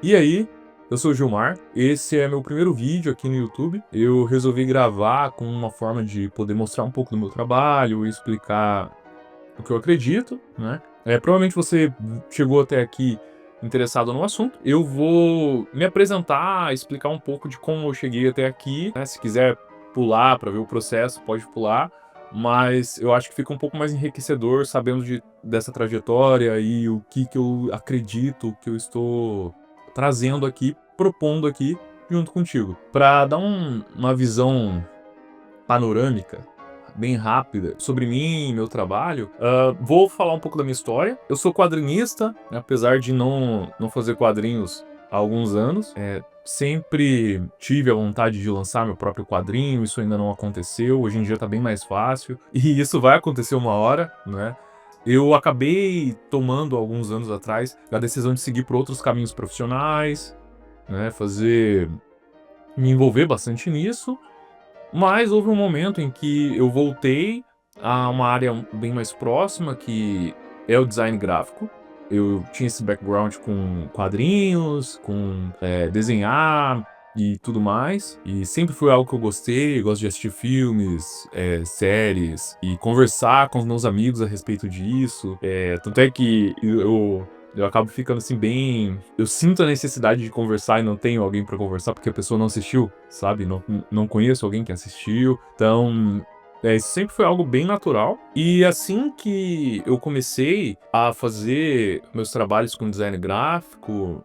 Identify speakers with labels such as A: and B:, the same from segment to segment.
A: E aí, eu sou o Gilmar, esse é meu primeiro vídeo aqui no YouTube. Eu resolvi gravar com uma forma de poder mostrar um pouco do meu trabalho e explicar o que eu acredito, né? Provavelmente você chegou até aqui interessado no assunto. Eu vou me apresentar, explicar um pouco de como eu cheguei até aqui, né? Se quiser pular para ver o processo, pode pular. Mas eu acho que fica um pouco mais enriquecedor sabendo dessa trajetória e o que eu acredito, o que eu estou trazendo aqui, propondo aqui junto contigo. Para dar uma visão panorâmica, bem rápida, sobre mim e meu trabalho, vou falar um pouco da minha história. Eu sou quadrinista, né, apesar de não fazer quadrinhos há alguns anos. Sempre tive a vontade de lançar meu próprio quadrinho, isso ainda não aconteceu, hoje em dia tá bem mais fácil, e isso vai acontecer uma hora, né? Eu acabei tomando, alguns anos atrás, a decisão de seguir por outros caminhos profissionais, né, me envolver bastante nisso, mas houve um momento em que eu voltei a uma área bem mais próxima, que é o design gráfico. Eu tinha esse background com quadrinhos, com desenhar e tudo mais, e sempre foi algo que eu gostei. Eu gosto de assistir filmes, séries e conversar com os meus amigos a respeito disso. Tanto é que eu acabo ficando assim bem. Eu sinto a necessidade de conversar e não tenho alguém pra conversar porque a pessoa não assistiu, sabe? Não conheço alguém que assistiu. Então, isso sempre foi algo bem natural. E assim que eu comecei a fazer meus trabalhos com design gráfico,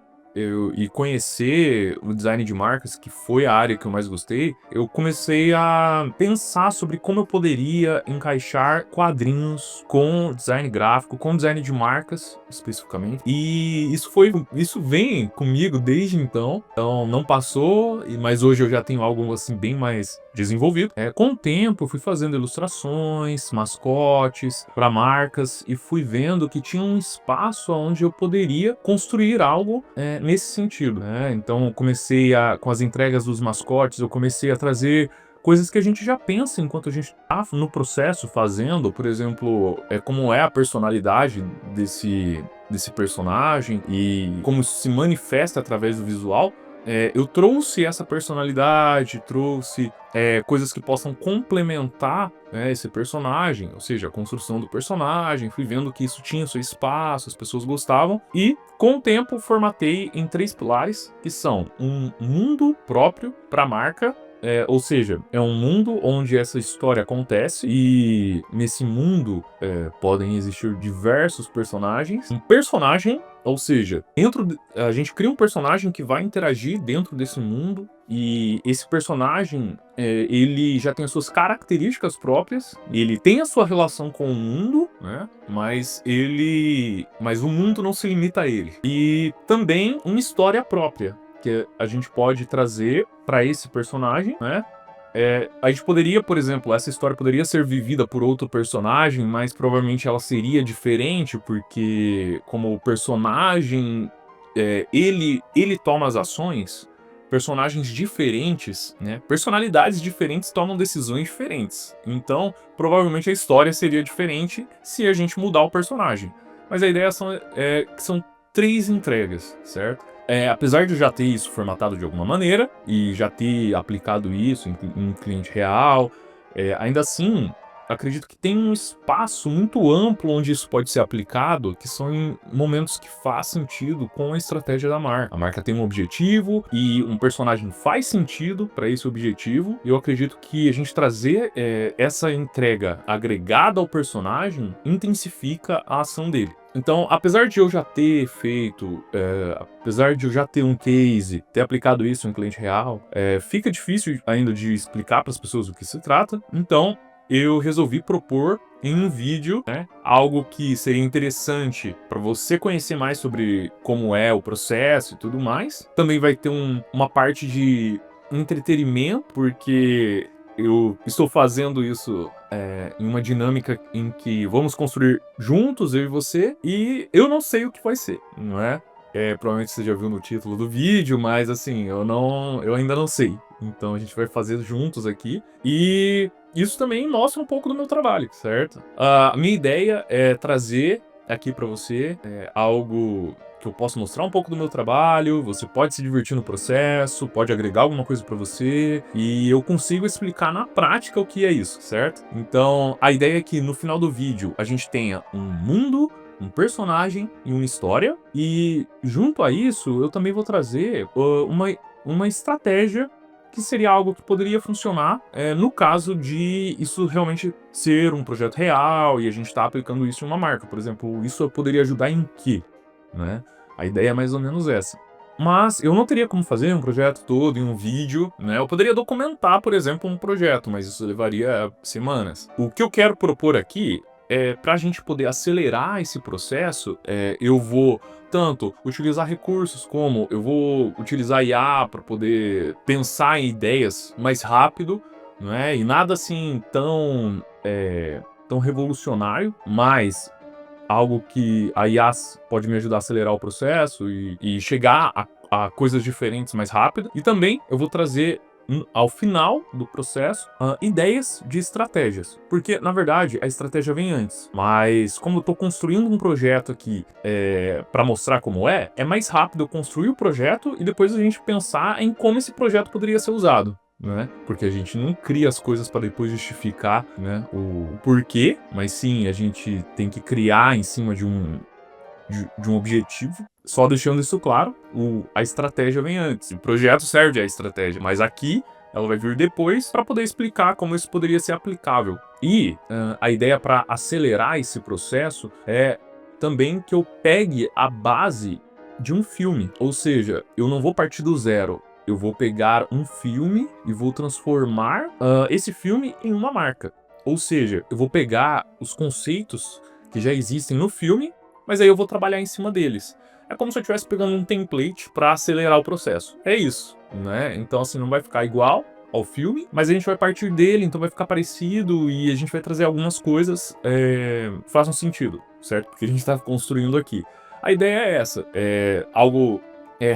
A: e conhecer o design de marcas, que foi a área que eu mais gostei, eu comecei a pensar sobre como eu poderia encaixar quadrinhos com design gráfico, com design de marcas, especificamente. E isso vem comigo desde então. Então não passou, mas hoje eu já tenho algo assim bem mais desenvolvido. Com o tempo eu fui fazendo ilustrações, mascotes para marcas e fui vendo que tinha um espaço onde eu poderia construir algo nesse sentido, né? Então com as entregas dos mascotes, eu comecei a trazer coisas que a gente já pensa enquanto a gente tá no processo fazendo. Por exemplo, como é a personalidade desse personagem e como isso se manifesta através do visual. Eu trouxe essa personalidade, trouxe coisas que possam complementar, né, esse personagem, ou seja, a construção do personagem. Fui vendo que isso tinha seu espaço, as pessoas gostavam, e com o tempo formatei em 3 pilares, que são um mundo próprio para a marca. Ou seja, é um mundo onde essa história acontece e nesse mundo podem existir diversos personagens. Um personagem, ou seja, a gente cria um personagem que vai interagir dentro desse mundo, e esse personagem ele já tem as suas características próprias, ele tem a sua relação com o mundo, né? Mas o mundo não se limita a ele. E também uma história própria que a gente pode trazer para esse personagem, né? A gente poderia, por exemplo, essa história poderia ser vivida por outro personagem, mas provavelmente ela seria diferente, porque como o personagem, ele toma as ações, personagens diferentes, né? Personalidades diferentes tomam decisões diferentes. Então, provavelmente a história seria diferente se a gente mudar o personagem. Mas a ideia que são 3 entregas, certo? Apesar de eu já ter isso formatado de alguma maneira e já ter aplicado isso em cliente real, ainda assim, acredito que tem um espaço muito amplo onde isso pode ser aplicado, que são em momentos que faz sentido com a estratégia da marca. A marca tem um objetivo e um personagem faz sentido para esse objetivo. Eu acredito que a gente trazer essa entrega agregada ao personagem intensifica a ação dele. Então, apesar de eu já ter feito, apesar de eu já ter um case, ter aplicado isso em cliente real, fica difícil ainda de explicar para as pessoas o que se trata. Então, eu resolvi propor em um vídeo, né, algo que seria interessante para você conhecer mais sobre como é o processo e tudo mais. Também vai ter uma parte de entretenimento, porque eu estou fazendo isso em uma dinâmica em que vamos construir juntos, eu e você, e eu não sei o que vai ser, não é? Provavelmente você já viu no título do vídeo, mas assim, eu ainda não sei. Então a gente vai fazer juntos aqui, e isso também mostra um pouco do meu trabalho, certo? A minha ideia é trazer aqui para você algo que eu posso mostrar um pouco do meu trabalho, você pode se divertir no processo, pode agregar alguma coisa pra você, e eu consigo explicar na prática o que é isso, certo? Então, a ideia é que no final do vídeo a gente tenha um mundo, um personagem e uma história, e junto a isso eu também vou trazer uma estratégia que seria algo que poderia funcionar no caso de isso realmente ser um projeto real e a gente tá aplicando isso em uma marca. Por exemplo, isso poderia ajudar em quê? Né? A ideia é mais ou menos essa. Mas eu não teria como fazer um projeto todo em um vídeo, né? Eu poderia documentar, por exemplo, um projeto, mas isso levaria semanas. O que eu quero propor aqui é para a gente poder acelerar esse processo, eu vou tanto utilizar recursos como eu vou utilizar IA para poder pensar em ideias mais rápido, não é? E nada assim tão revolucionário, mas algo que a IA pode me ajudar a acelerar o processo e chegar a coisas diferentes mais rápido. E também eu vou trazer ao final do processo ideias de estratégias. Porque, na verdade, a estratégia vem antes. Mas como eu tô construindo um projeto aqui para mostrar como é mais rápido eu construir o projeto e depois a gente pensar em como esse projeto poderia ser usado. Né? Porque a gente não cria as coisas para depois justificar, né, o porquê, mas sim a gente tem que criar em cima de um objetivo. Só deixando isso claro, a estratégia vem antes. O projeto serve a estratégia, mas aqui ela vai vir depois para poder explicar como isso poderia ser aplicável. E a ideia para acelerar esse processo é também que eu pegue a base de um filme, ou seja, eu não vou partir do zero. Eu vou pegar um filme e vou transformar esse filme em uma marca. Ou seja, eu vou pegar os conceitos que já existem no filme, mas aí eu vou trabalhar em cima deles. É como se eu estivesse pegando um template para acelerar o processo. É isso, né? Então, assim, não vai ficar igual ao filme, mas a gente vai partir dele, então vai ficar parecido e a gente vai trazer algumas coisas que façam sentido, certo? Porque a gente está construindo aqui. A ideia é essa, algo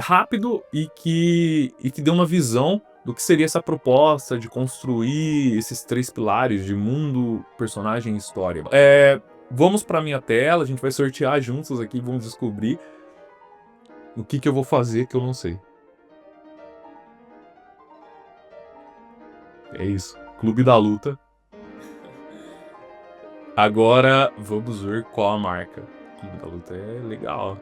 A: rápido e que dê uma visão do que seria essa proposta de construir esses 3 pilares de mundo, personagem e história. Vamos para minha tela, a gente vai sortear juntos aqui, vamos descobrir o que eu vou fazer que eu não sei. É isso, Clube da Luta. Agora vamos ver qual a marca. Clube da Luta é legal.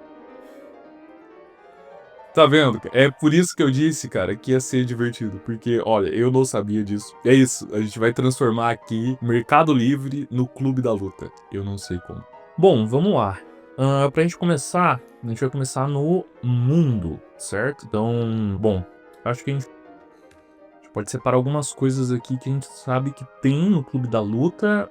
A: Tá vendo? É por isso que eu disse, cara, que ia ser divertido. Porque, olha, eu não sabia disso. É isso, a gente vai transformar aqui Mercado Livre no Clube da Luta. Eu não sei como. Bom, vamos lá. Pra gente começar, a gente vai começar no mundo, certo? Então, bom, acho que a gente pode separar algumas coisas aqui que a gente sabe que tem no Clube da Luta.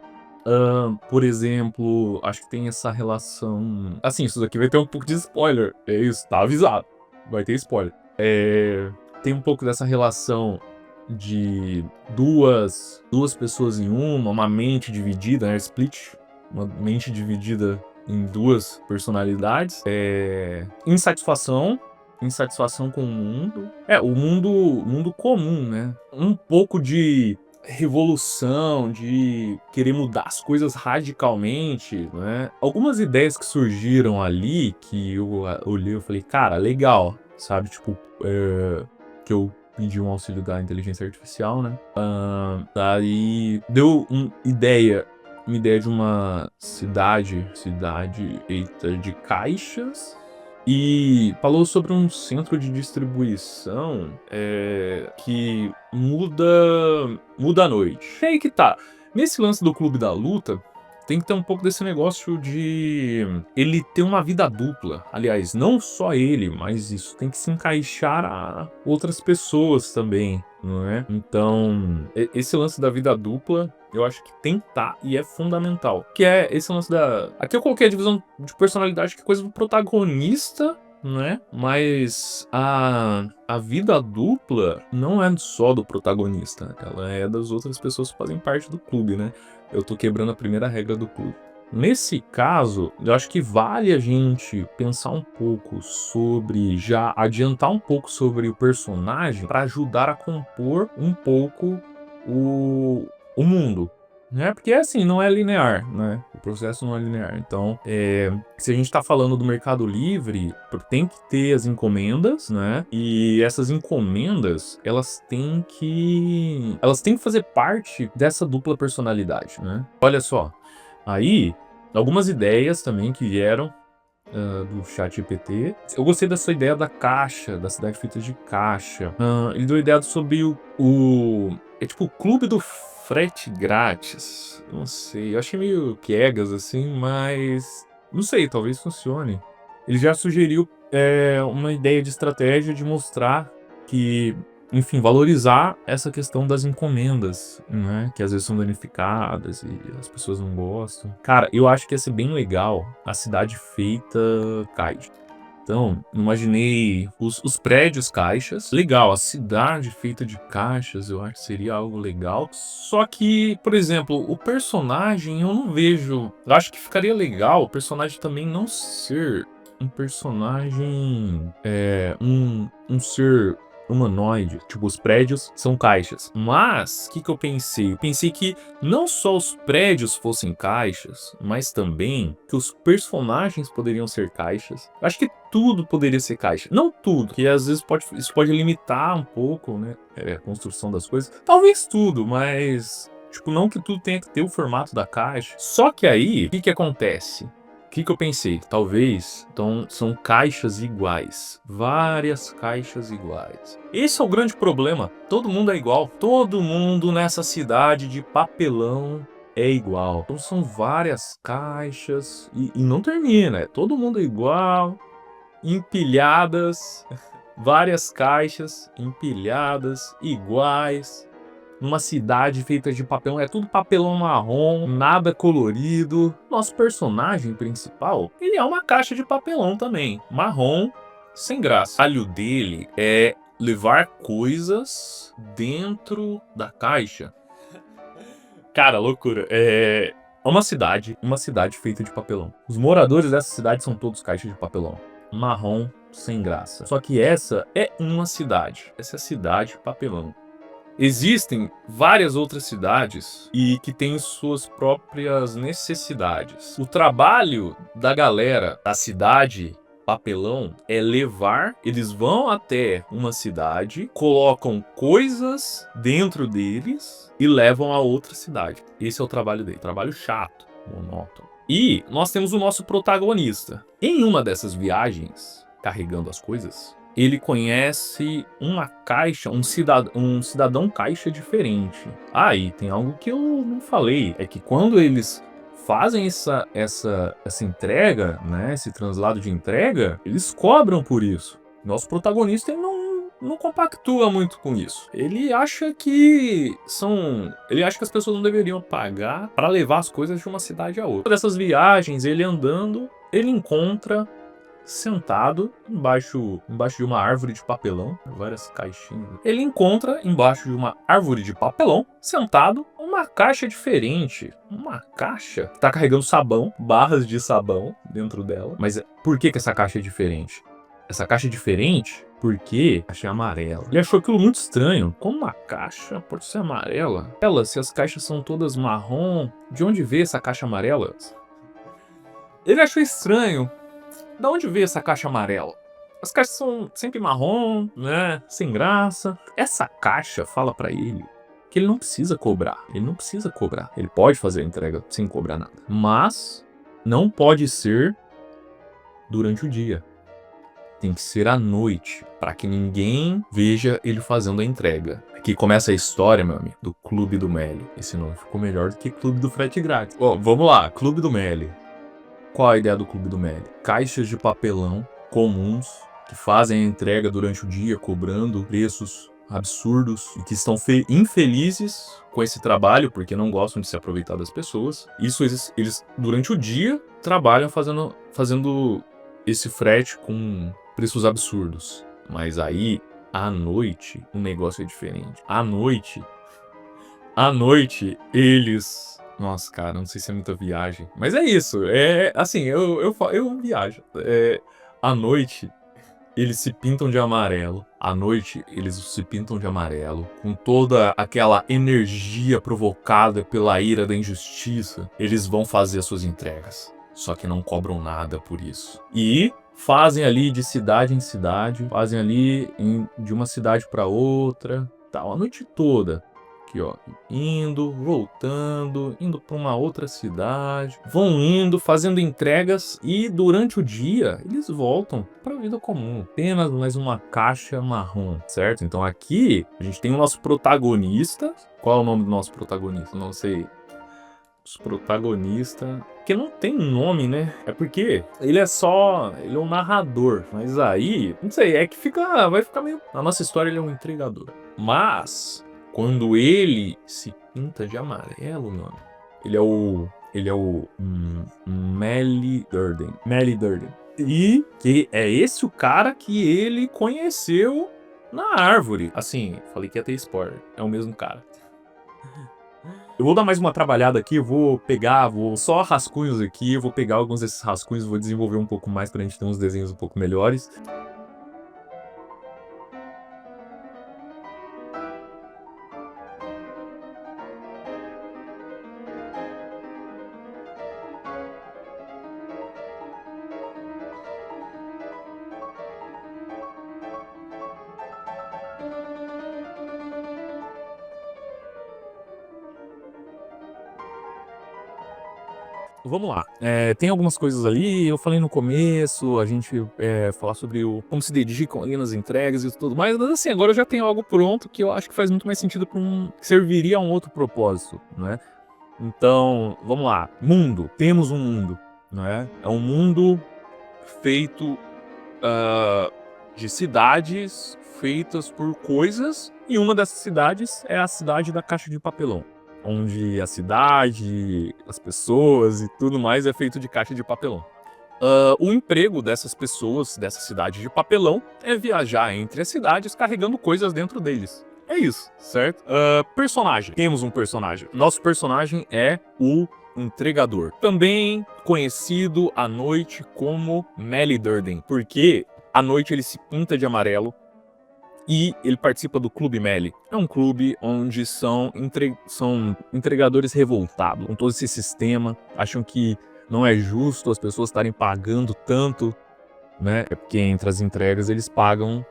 A: Por exemplo, acho que tem essa relação... Assim, isso daqui vai ter um pouco de spoiler. É isso, tá avisado. Vai ter spoiler. Tem um pouco dessa relação de duas pessoas em uma mente dividida, né? Split. Uma mente dividida em 2 personalidades. Insatisfação com o mundo. O mundo comum, né? Um pouco de revolução, de querer mudar as coisas radicalmente, né? Algumas ideias que surgiram ali, que eu olhei e falei, cara, legal, sabe? Tipo, que eu pedi um auxílio da inteligência artificial, né? Daí deu uma ideia de uma cidade, de caixas, e falou sobre um centro de distribuição que muda à noite. E aí que tá. Nesse lance do Clube da Luta, tem que ter um pouco desse negócio de ele ter uma vida dupla. Aliás, não só ele, mas isso tem que se encaixar a outras pessoas também, não é? Então, esse lance da vida dupla, eu acho que tem que tá e é fundamental. Que é esse lance da... Aqui eu coloquei a divisão de personalidade, que é coisa do protagonista, né? Mas a vida dupla não é só do protagonista, ela é das outras pessoas que fazem parte do clube, né? Eu tô quebrando a primeira regra do clube. Nesse caso, eu acho que vale a gente pensar um pouco sobre, já adiantar um pouco sobre o personagem para ajudar a compor um pouco o mundo, né? Porque assim, não é linear, né? O processo não é linear. Então, se a gente tá falando do Mercado Livre, tem que ter as encomendas, né? E essas encomendas, elas têm que fazer parte dessa dupla personalidade, né? Olha só, aí, algumas ideias também que vieram do ChatGPT. Eu gostei dessa ideia da caixa, da cidade feita de caixa. Ele deu ideia sobre é tipo o clube do frete grátis. Não sei, eu achei meio piegas assim, mas não sei, talvez funcione. Ele já sugeriu uma ideia de estratégia de mostrar que, enfim, valorizar essa questão das encomendas, né? Que às vezes são danificadas e as pessoas não gostam. Cara, eu acho que ia ser bem legal a cidade feita caixa. Então, imaginei os prédios caixas. Legal, a cidade feita de caixas, eu acho que seria algo legal. Só que, por exemplo, o personagem eu não vejo. Eu acho que ficaria legal o personagem também não ser um personagem. Um ser humanoide. Tipo, os prédios são caixas. Mas, o que eu pensei? Eu pensei que não só os prédios fossem caixas, mas também que os personagens poderiam ser caixas. Eu acho que tudo poderia ser caixa. Não tudo, que às vezes isso pode limitar um pouco, né? A construção das coisas. Talvez tudo, mas tipo, não que tudo tenha que ter o formato da caixa. Só que aí, o que acontece? O que eu pensei? Talvez, então, são caixas iguais. Várias caixas iguais. Esse é o grande problema. Todo mundo é igual. Todo mundo nessa cidade de papelão é igual. Então são várias caixas e não termina. Todo mundo é igual, empilhadas, várias caixas empilhadas, iguais. Numa cidade feita de papelão, é tudo papelão marrom, nada colorido. Nosso personagem principal, ele é uma caixa de papelão também, marrom, sem graça. O trabalho dele é levar coisas dentro da caixa. Cara, loucura. É uma cidade feita de papelão. Os moradores dessa cidade são todos caixas de papelão, marrom, sem graça. Só que essa é uma cidade. Essa é a cidade papelão. Existem várias outras cidades e que têm suas próprias necessidades. O trabalho da galera da cidade papelão é eles vão até uma cidade, colocam coisas dentro deles e levam a outra cidade. Esse é o trabalho dele, trabalho chato, monótono. E nós temos o nosso protagonista. Em uma dessas viagens, carregando as coisas, ele conhece uma caixa, um cidadão caixa diferente. E tem algo que eu não falei, é que quando eles fazem essa entrega, né, esse translado de entrega, eles cobram por isso. Nosso protagonista ele não compactua muito com isso. Ele acha que as pessoas não deveriam pagar para levar as coisas de uma cidade a outra. Dessas viagens, ele andando, ele encontra sentado embaixo de uma árvore de papelão, várias caixinhas. Ele encontra embaixo de uma árvore de papelão, sentado, uma caixa diferente. Uma caixa que tá carregando sabão, barras de sabão dentro dela. Mas por que essa caixa é diferente? Essa caixa é diferente porque a caixa é amarela. Ele achou aquilo muito estranho. Como uma caixa pode ser amarela? Se as caixas são todas marrom, de onde veio essa caixa amarela? Ele achou estranho. Da onde veio essa caixa amarela? As caixas são sempre marrom, né? Sem graça. Essa caixa fala pra ele que ele não precisa cobrar. Ele não precisa cobrar. Ele pode fazer a entrega sem cobrar nada. Mas não pode ser durante o dia. Tem que ser à noite, para que ninguém veja ele fazendo a entrega. Aqui começa a história, meu amigo, do Clube do Meli. Esse nome ficou melhor do que Clube do Frete Grátis. Vamos lá, Clube do Meli. Qual a ideia do Clube do Meli? Caixas de papelão comuns que fazem a entrega durante o dia, cobrando preços absurdos e que estão infelizes com esse trabalho porque não gostam de se aproveitar das pessoas. Isso eles durante o dia trabalham fazendo esse frete com preços absurdos. Mas aí, à noite, o negócio é diferente. À noite, eles... Nossa, cara, não sei se é muita viagem. Mas é isso. Assim, eu viajo. À noite, eles se pintam de amarelo. À noite, eles se pintam de amarelo. Com toda aquela energia provocada pela ira da injustiça, eles vão fazer as suas entregas. Só que não cobram nada por isso. E fazem ali de cidade em cidade, fazem ali de uma cidade para outra, tal, a noite toda. Aqui, ó, indo, voltando, indo para uma outra cidade, vão indo, fazendo entregas e durante o dia eles voltam para a vida comum. Apenas mais uma caixa marrom, certo? Então aqui a gente tem o nosso protagonista. Qual é o nome do nosso protagonista? Não sei. Os protagonistas. Que não tem nome, né? É porque ele é um narrador. Mas aí, não sei, é que vai ficar meio. Na nossa história ele é um entregador. Mas quando ele se pinta de amarelo, mano, ele é o Melly Durden. Melly Durden. E que é esse o cara que ele conheceu na árvore. Assim, falei que ia ter spoiler. É o mesmo cara. Eu vou dar mais uma trabalhada aqui, vou só rascunhos aqui, vou pegar alguns desses rascunhos, vou desenvolver um pouco mais pra gente ter uns desenhos um pouco melhores. Vamos lá. Tem algumas coisas ali, eu falei no começo, a gente falar sobre como se dedicam ali nas entregas e tudo mais, mas assim, agora eu já tenho algo pronto que eu acho que faz muito mais sentido para serviria a um outro propósito, né? Então, vamos lá. Mundo. Temos um mundo, não é? É um mundo feito de cidades feitas por coisas, e uma dessas cidades é a cidade da Caixa de Papelão, onde a cidade, as pessoas e tudo mais é feito de caixa de papelão. O emprego dessas pessoas, dessa cidade de papelão, é viajar entre as cidades carregando coisas dentro deles. É isso, certo? Personagem. Temos um personagem. Nosso personagem é o entregador. Também conhecido à noite como Melly Durden, porque à noite ele se pinta de amarelo e ele participa do Clube Melly. É um clube onde são entregadores revoltados com todo esse sistema, acham que não é justo as pessoas estarem pagando tanto, né? É porque entre as entregas eles pagam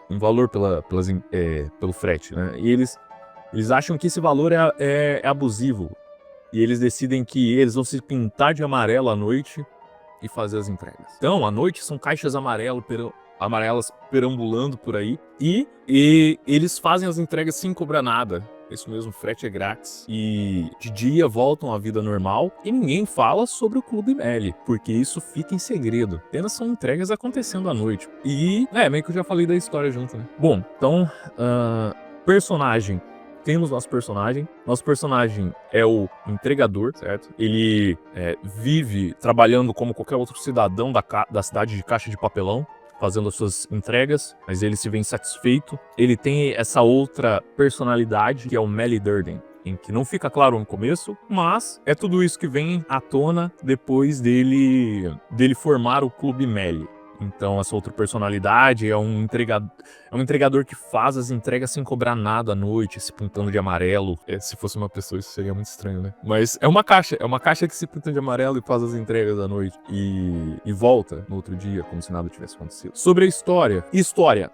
A: um valor pelo frete, né? E eles acham que esse valor é abusivo. E eles decidem que eles vão se pintar de amarelo à noite e fazer as entregas. Então, à noite são caixas amarelas perambulando por aí e eles fazem as entregas sem cobrar nada. Isso mesmo, frete é grátis. E de dia voltam à vida normal e ninguém fala sobre o Clube Melly, porque isso fica em segredo. Apenas são entregas acontecendo à noite. E, meio que eu já falei da história junto, né? Bom, então, personagem. Temos nosso personagem. Nosso personagem é o entregador, certo? Ele vive trabalhando como qualquer outro cidadão da cidade de Caixa de Papelão, fazendo as suas entregas, mas ele se vê insatisfeito. Ele tem essa outra personalidade, que é o Melly Durden, em que não fica claro no começo, mas é tudo isso que vem à tona depois dele formar o Clube Melly. Então, essa outra personalidade é um entregador que faz as entregas sem cobrar nada à noite, se pintando de amarelo. Se fosse uma pessoa, isso seria muito estranho, né? Mas é uma caixa que se pinta de amarelo e faz as entregas à noite. E volta no outro dia, como se nada tivesse acontecido. Sobre a história.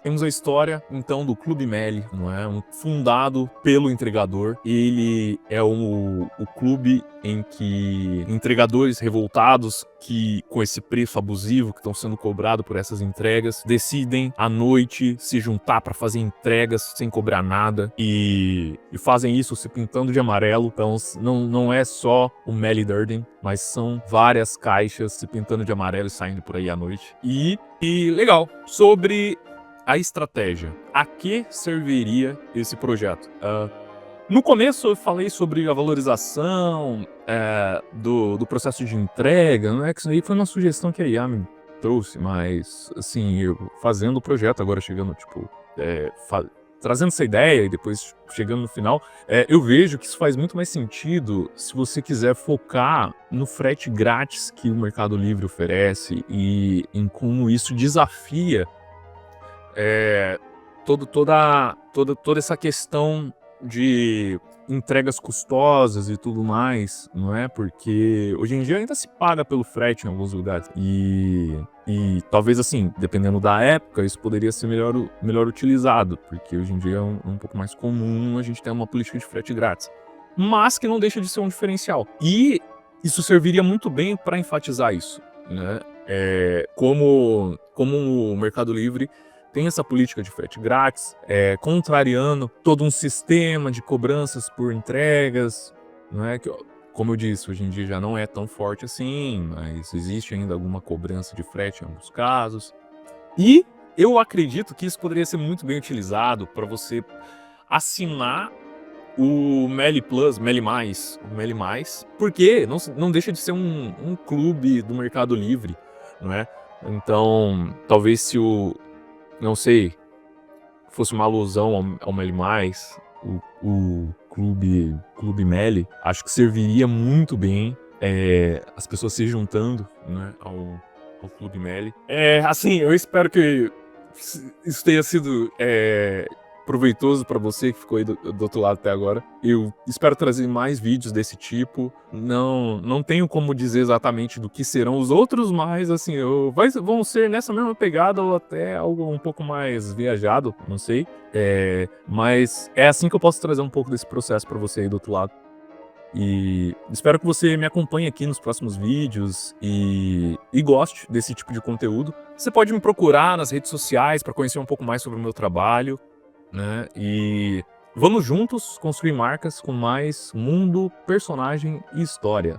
A: Temos a história, então, do Clube Melly, não é? Fundado pelo entregador. Ele é o clube em que entregadores revoltados que com esse preço abusivo que estão sendo cobrados por essas entregas decidem à noite se juntar para fazer entregas sem cobrar nada e fazem isso se pintando de amarelo. Então não é só o Melly Durden, mas são várias caixas se pintando de amarelo e saindo por aí à noite. E legal, sobre a estratégia. A que serviria esse projeto? No começo eu falei sobre a valorização do processo de entrega, né? Que isso aí foi uma sugestão que a IA me trouxe, mas assim, eu fazendo o projeto agora, chegando, tipo, trazendo essa ideia e depois chegando no final, eu vejo que isso faz muito mais sentido se você quiser focar no frete grátis que o Mercado Livre oferece e em como isso desafia toda essa questão de entregas custosas e tudo mais, não é? Porque hoje em dia ainda se paga pelo frete em alguns lugares. E talvez, assim, dependendo da época, isso poderia ser melhor utilizado, porque hoje em dia é um pouco mais comum a gente ter uma política de frete grátis. Mas que não deixa de ser um diferencial. E isso serviria muito bem para enfatizar isso, né? Como o Mercado Livre tem essa política de frete grátis, contrariando todo um sistema de cobranças por entregas, não é? Que, como eu disse, hoje em dia já não é tão forte assim, mas existe ainda alguma cobrança de frete em alguns casos. E eu acredito que isso poderia ser muito bem utilizado para você assinar o Meli Plus, Meli Mais, o Meli Mais, porque não deixa de ser um clube do Mercado Livre, não é? Então, talvez se não sei, fosse uma alusão ao Meli Mais, o Clube Meli, acho que serviria muito bem as pessoas se juntando, né, ao Clube Meli. Assim, eu espero que isso tenha sido proveitoso para você que ficou aí do outro lado até agora. Eu espero trazer mais vídeos desse tipo. Não tenho como dizer exatamente do que serão os outros, mas assim, vão ser nessa mesma pegada ou até algo um pouco mais viajado, não sei. Mas é assim que eu posso trazer um pouco desse processo para você aí do outro lado. E espero que você me acompanhe aqui nos próximos vídeos e goste desse tipo de conteúdo. Você pode me procurar nas redes sociais para conhecer um pouco mais sobre o meu trabalho, né? E vamos juntos construir marcas com mais mundo, personagem e história.